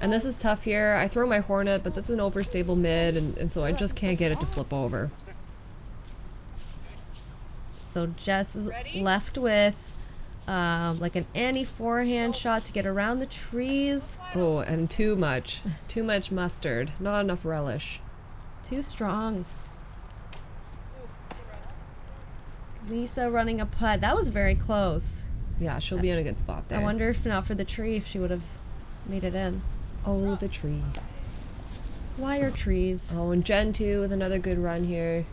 And this is tough here. I throw my Hornet, but that's an overstable mid, and so I just can't get it to flip over. So Jess is left with like an Annie forehand shot to get around the trees. Oh, and too much mustard. Not enough relish. Too strong. Lisa running a putt. That was very close. Yeah, she'll be in a good spot there. I wonder if not for the tree, if she would have made it in. Oh, the tree. Why are trees? Oh, and Jen too with another good run here.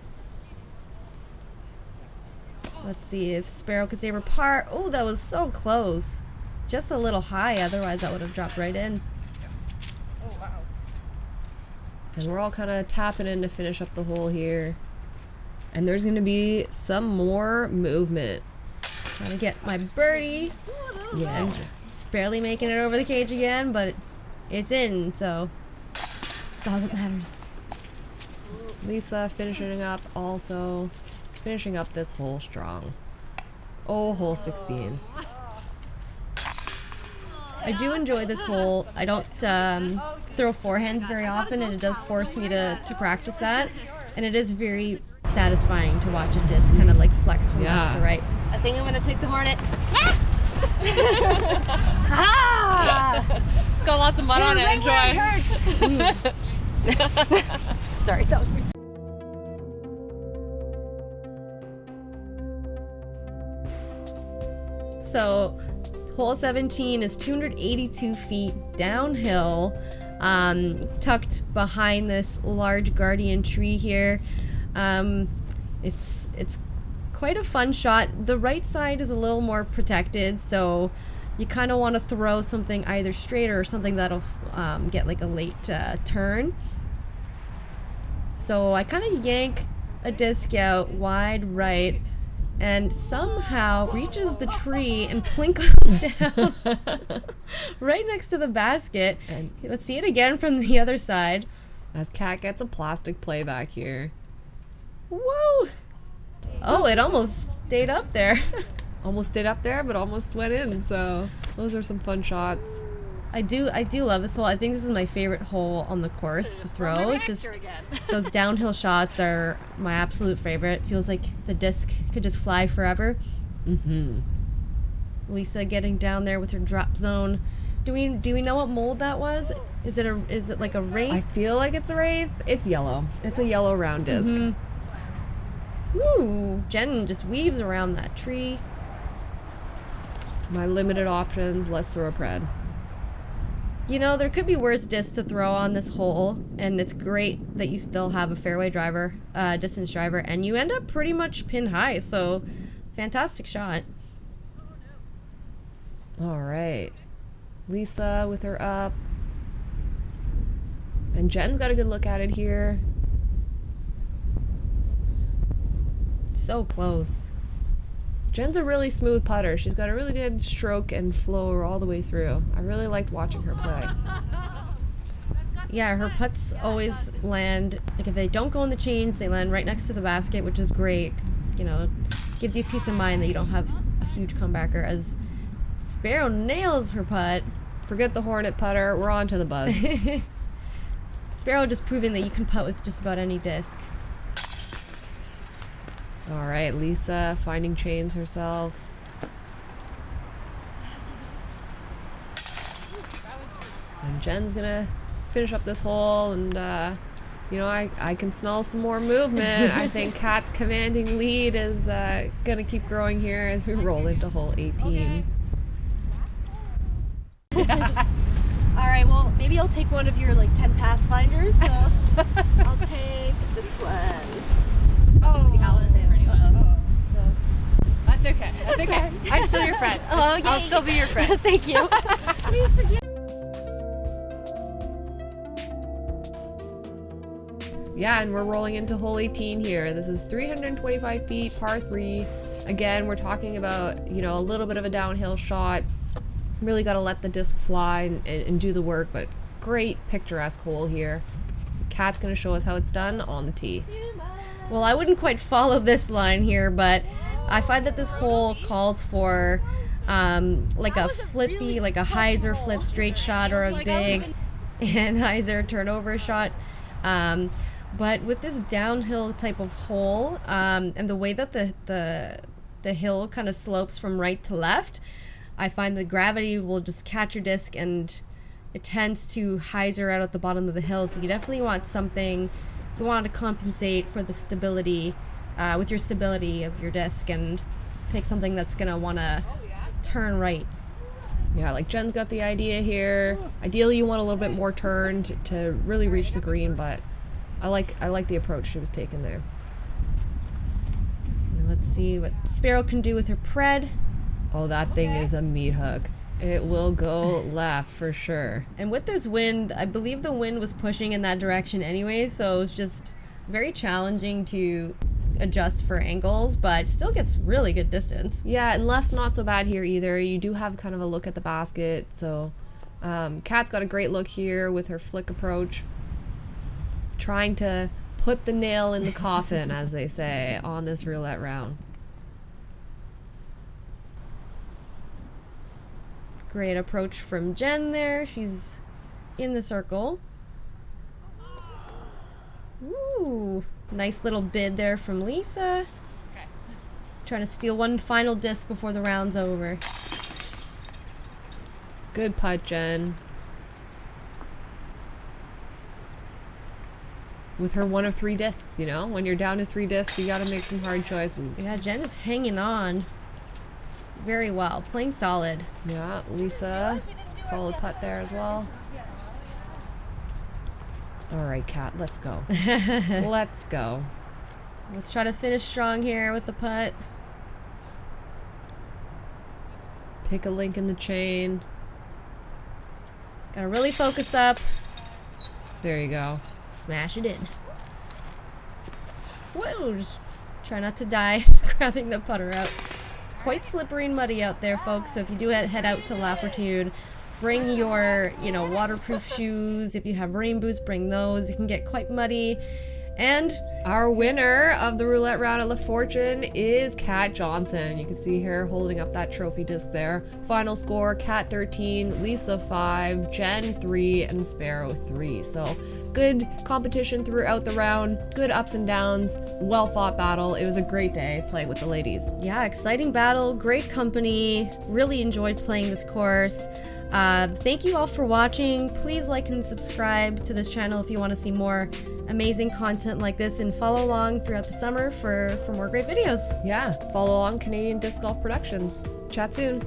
Let's see if Sparrow could save her par. Oh, that was so close. just a little high, otherwise that would have dropped right in. And we're all kind of tapping in to finish up the hole here. And there's going to be some more movement. Trying to get my birdie. Yeah. And just barely making it over the cage again, but it's in, so it's all that matters. Lisa finishing up this hole strong. Oh, hole 16. I do enjoy this hole. I don't throw forehands very often, and it does force me to practice that. And it is very satisfying to watch a disc kind of like flex from left to right. I think I'm gonna take the Hornet. Ah! It's got lots of mud on it. Enjoy. Sorry, that was weird. So, hole 17 is 282 feet downhill, tucked behind this large guardian tree here. It's quite a fun shot. The right side is a little more protected, so you kind of want to throw something either straight or something that'll get like a late turn. So I kind of yank a disc out wide right, and somehow reaches the tree and plinkles down right next to the basket. And let's see it again from the other side. As Kat gets a plastic playback here. Whoa! Oh, it almost stayed up there. Almost stayed up there, but almost went in. So those are some fun shots. I do love this hole. I think this is my favorite hole on the course to throw. It's just those downhill shots are my absolute favorite. Feels like the disc could just fly forever. Mm-hmm. Lisa getting down there with her drop zone. Do we know what mold that was? Is it like a wraith? I feel like it's a wraith. It's yellow. It's a yellow round disc. Mm-hmm. Ooh, Jen just weaves around that tree. My limited options. Let's throw a pred. You know, there could be worse discs to throw on this hole, and it's great that you still have a fairway driver, distance driver, and you end up pretty much pin high, so fantastic shot. All right. Lisa with her up. And Jen's got a good look at it here. So close. Jen's a really smooth putter. She's got a really good stroke and flow all the way through. I really liked watching her play. Yeah, her putts always land, like if they don't go in the chains, they land right next to the basket, which is great. You know, gives you peace of mind that you don't have a huge comebacker. As Sparrow nails her putt. Forget the Hornet putter. We're on to the Buzz. Sparrow just proving that you can putt with just about any disc. All right, Lisa finding chains herself. And Jen's gonna finish up this hole, and you know, I can smell some more movement. I think Kat's commanding lead is gonna keep growing here as we roll into hole 18. All right, well, maybe I'll take one of your like 10 Pathfinders. So I'll take this one. Oh, The Alice Day. that's okay. That's okay. I'm still your friend. Oh, I'll still be your friend. Thank you. Please forgive. Yeah, and we're rolling into hole 18 here. This is 325 feet, par 3. Again, we're talking about, you know, a little bit of a downhill shot. Really got to let the disc fly and do the work, but great picturesque hole here. Kat's going to show us how it's done on the tee. Well, I wouldn't quite follow this line here, but I find that this hole calls for like a flippy, like a hyzer flip straight shot or a big Anheuser turnover shot. But with this downhill type of hole, and the way that the hill kind of slopes from right to left, I find the gravity will just catch your disc and it tends to hyzer out at the bottom of the hill. So you definitely want something, you want to compensate for the stability, with your stability of your disc, and pick something that's going to want to turn right. Yeah, like Jen's got the idea here. Ideally, you want a little bit more turned to really reach the green, but I like the approach she was taking there. And let's see what Sparrow can do with her pred. Oh, that thing is a meat hook. It will go left for sure. And with this wind, I believe the wind was pushing in that direction anyway, so it's just very challenging to adjust for angles, but still gets really good distance. Yeah, and left's not so bad here either. You do have kind of a look at the basket, so Kat's got a great look here with her flick approach. Trying to put the nail in the coffin, as they say, on this roulette round. Great approach from Jen there. She's in the circle. Ooh, nice little bid there from Lisa. Trying to steal one final disc before the round's over. Good putt, Jen. With her 1 of 3 discs, you know? When you're down to 3 discs, you gotta make some hard choices. Yeah, Jen is hanging on very well, playing solid. Yeah, Lisa, solid putt there as well. All right, Kat, let's go. Let's go. Let's try to finish strong here with the putt. Pick a link in the chain. Gotta really focus up. There you go. Smash it in. Whoa, just try not to die grabbing the putter out. Quite slippery and muddy out there, folks, so if you do head out to LaFortune, bring your, waterproof shoes. If you have rain boots, bring those. It can get quite muddy. And our winner of the roulette round at LaFortune is Kat Johnson. You can see her holding up that trophy disc there. Final score, Kat 13, Lisa 5, Jen 3, and Sparrow 3. So good competition throughout the round, good ups and downs, well fought battle. It was a great day playing with the ladies. yeah, exciting battle, great company. Really enjoyed playing this course. Thank you all for watching. Please like and subscribe to this channel if you want to see more amazing content like this, and follow along throughout the summer for more great videos. Yeah, follow along Canadian Disc Golf Productions. Chat soon.